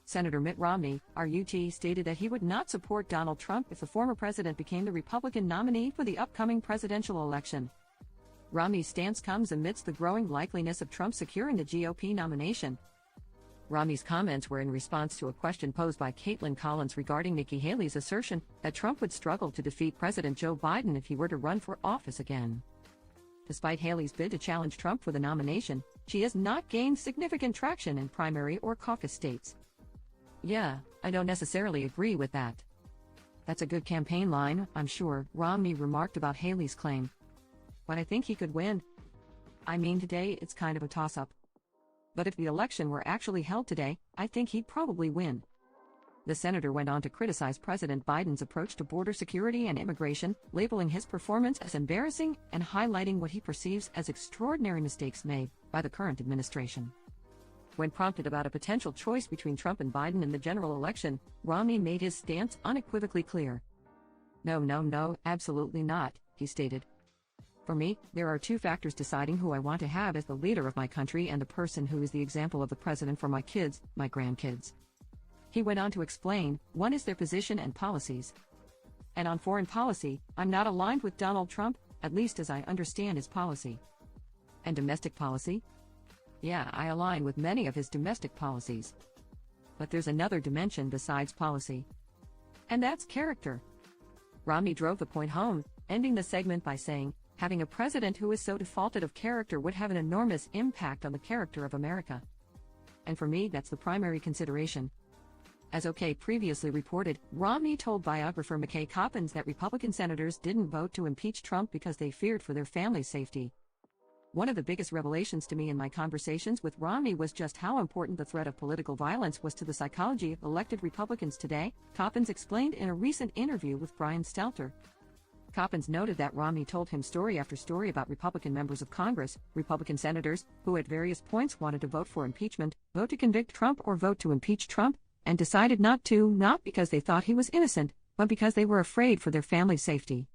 Senator Mitt Romney, RUT, stated that he would not support Donald Trump if the former president became the Republican nominee for the upcoming presidential election. Romney's stance comes amidst the growing likeliness of Trump securing the GOP nomination. Romney's comments were in response to a question posed by Caitlin Collins regarding Nikki Haley's assertion that Trump would struggle to defeat President Joe Biden if he were to run for office again. Despite Haley's bid to challenge Trump for the nomination, she has not gained significant traction in primary or caucus states. "Yeah, I don't necessarily agree with that. That's a good campaign line, I'm sure," Romney remarked about Haley's claim. "But I think he could win. I mean, today it's kind of a toss-up. But if the election were actually held today, I think he'd probably win." The senator went on to criticize President Biden's approach to border security and immigration, labeling his performance as embarrassing and highlighting what he perceives as extraordinary mistakes made by the current administration. When prompted about a potential choice between Trump and Biden in the general election, Romney made his stance unequivocally clear. No, absolutely not," he stated. "For me, there are two factors deciding who I want to have as the leader of my country and the person who is the example of the president for my kids, my grandkids." He went on to explain, one is their position and policies. "And on foreign policy, I'm not aligned with Donald Trump, at least as I understand his policy." "And domestic policy? Yeah, I align with many of his domestic policies. But there's another dimension besides policy. And that's character." Romney drove the point home, ending the segment by saying, "Having a president who is so defaulted of character would have an enormous impact on the character of America. And for me, that's the primary consideration." As OK previously reported, Romney told biographer McKay Coppins that Republican senators didn't vote to impeach Trump because they feared for their family's safety. "One of the biggest revelations to me in my conversations with Romney was just how important the threat of political violence was to the psychology of elected Republicans today," Coppins explained in a recent interview with Brian Stelter. Coppins noted that Romney told him story after story about Republican members of Congress, Republican senators, who at various points wanted to vote for impeachment, vote to convict Trump or vote to impeach Trump, and decided not to, not because they thought he was innocent, but because they were afraid for their family's safety.